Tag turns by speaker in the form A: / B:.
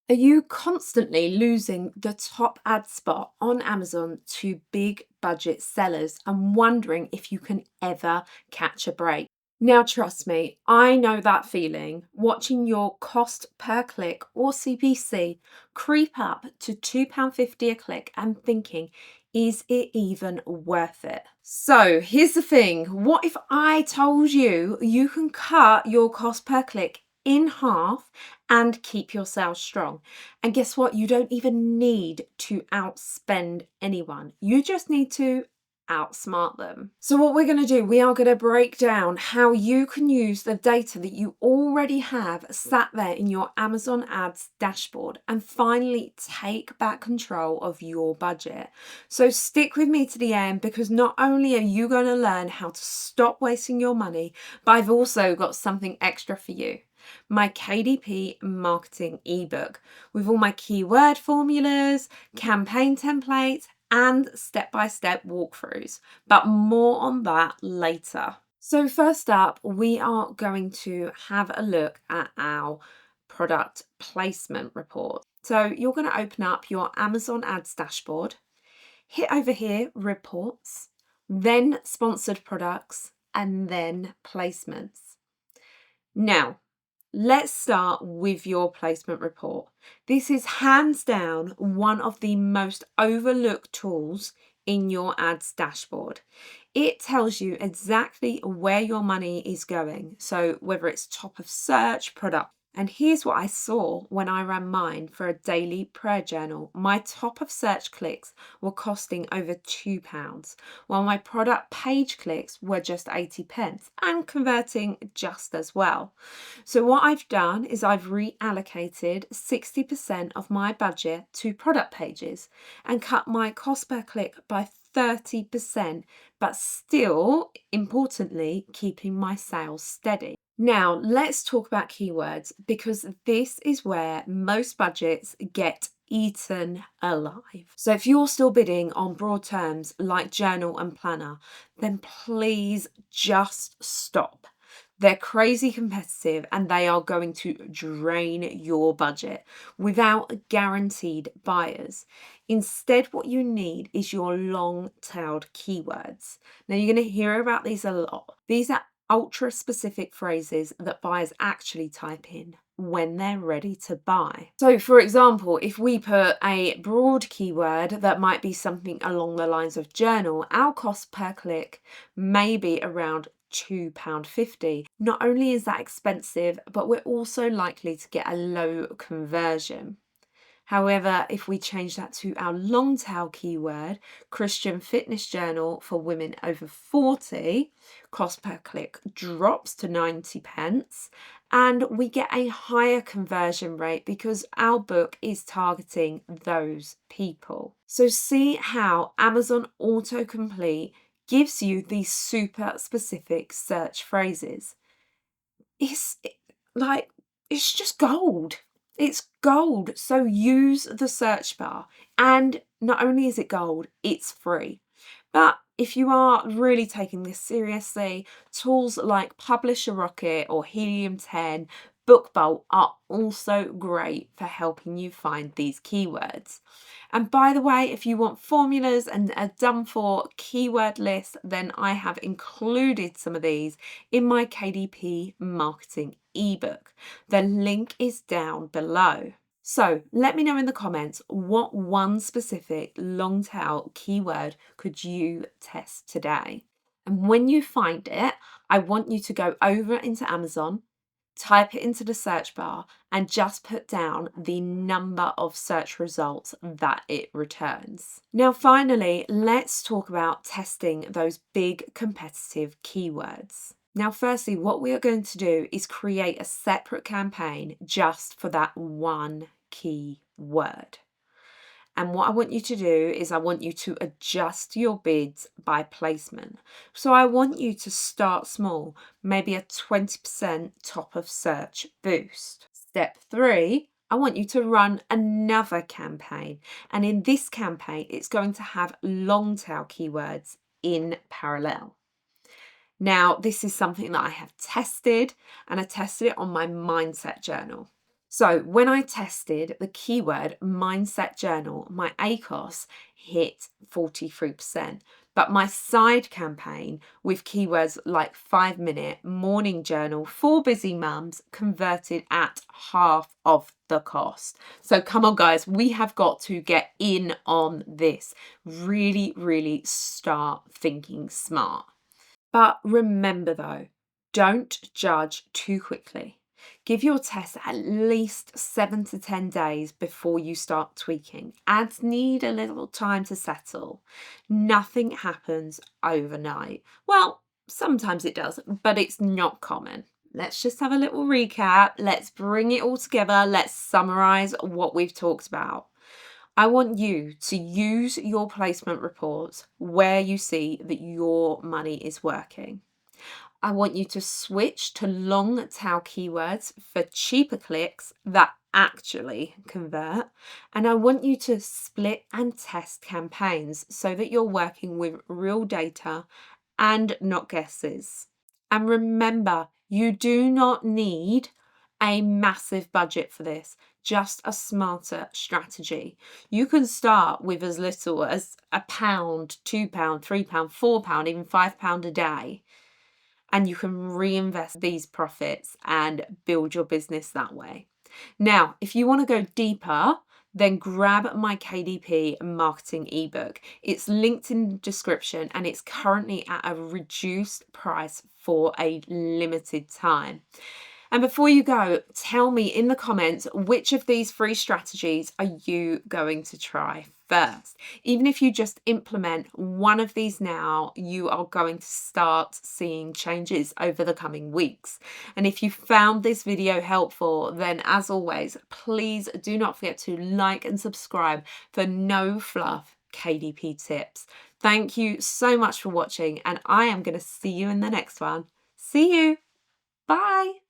A: Are you constantly losing the top ad spot on Amazon to big budget sellers and wondering if you can ever catch a break? Now, trust me, I know that feeling watching your cost per click or CPC creep up to £2.50 a click and thinking, is it even worth it? So, here's the thing, what if I told you you can cut your cost per click in half and keep your sales strong? And guess what? You don't even need to outspend anyone. You just need to outsmart them. So what we're going to do, we are going to break down how you can use the data that you already have sat there in your Amazon ads dashboard and finally take back control of your budget. So stick with me to the end, because not only are you going to learn how to stop wasting your money, but I've also got something extra for you. My KDP marketing ebook with all my keyword formulas, campaign templates, and step-by-step walkthroughs, but more on that later. So first up, we are going to have a look at our product placement report. So you're going to open up your Amazon ads dashboard, hit over here, reports, then sponsored products, and then placements. Now, let's start with your placement report. This is hands down one of the most overlooked tools in your ads dashboard. It tells you exactly where your money is going. So whether it's top of search, product. And here's what I saw when I ran mine for a daily prayer journal. My top of search clicks were costing over £2, while my product page clicks were just 80p and converting just as well. So what I've done is I've reallocated 60% of my budget to product pages and cut my cost per click by 30%, but still, importantly, keeping my sales steady. Now, let's talk about keywords, because this is where most budgets get eaten alive. So if you're still bidding on broad terms like journal and planner, then please just stop. They're crazy competitive and they are going to drain your budget without guaranteed buyers. Instead, what you need is your long-tailed keywords. Now, you're going to hear about these a lot. These are ultra specific phrases that buyers actually type in when they're ready to buy. So for example, if we put a broad keyword that might be something along the lines of journal, our cost per click may be around £2.50. Not only is that expensive, but we're also likely to get a low conversion. However, if we change that to our long tail keyword, Christian fitness journal for women over 40, cost per click drops to 90p, and we get a higher conversion rate because our book is targeting those people. So see how Amazon autocomplete gives you these super specific search phrases. It's just gold. It's gold. So use the search bar. And not only is it gold, it's free. But if you are really taking this seriously, tools like Publisher Rocket or Helium 10, BookBolt are also great for helping you find these keywords. And by the way, if you want formulas and a done for keyword list, then I have included some of these in my KDP marketing ebook. The link is down below. So let me know in the comments, what one specific long tail keyword could you test today? And when you find it, I want you to go over into Amazon, type it into the search bar, and just put down the number of search results that it returns. Now, finally, let's talk about testing those big competitive keywords. Now, firstly, what we are going to do is create a separate campaign just for that one key word. And what I want you to do is I want you to adjust your bids by placement. So I want you to start small, maybe a 20% top of search boost. Step 3, I want you to run another campaign. And in this campaign, it's going to have long tail keywords in parallel. Now, this is something that I have tested, and I tested it on my mindset journal. So when I tested the keyword mindset journal, my ACOS hit 43%. But my side campaign with keywords like 5 minute morning journal for busy mums converted at half of the cost. So come on, guys, we have got to get in on this. Really, really start thinking smart. But remember though, don't judge too quickly. Give your test at least 7 to 10 days before you start tweaking. Ads need a little time to settle. Nothing happens overnight. Well, sometimes it does, but it's not common. Let's just have a little recap. Let's bring it all together. Let's summarize what we've talked about. I want you to use your placement reports where you see that your money is working. I want you to switch to long tail keywords for cheaper clicks that actually convert. And I want you to split and test campaigns so that you're working with real data and not guesses. And remember, you do not need a massive budget for this, just a smarter strategy. You can start with as little as £1, £2, £3, £4, even £5 a day. And you can reinvest these profits and build your business that way. Now, if you want to go deeper, then grab my KDP marketing ebook. It's linked in the description and it's currently at a reduced price for a limited time. And before you go, tell me in the comments, which of these free strategies are you going to try first? Even if you just implement one of these now, you are going to start seeing changes over the coming weeks. And if you found this video helpful, then as always, please do not forget to like and subscribe for no fluff KDP tips. Thank you so much for watching, and I am going to see you in the next one. See you. Bye.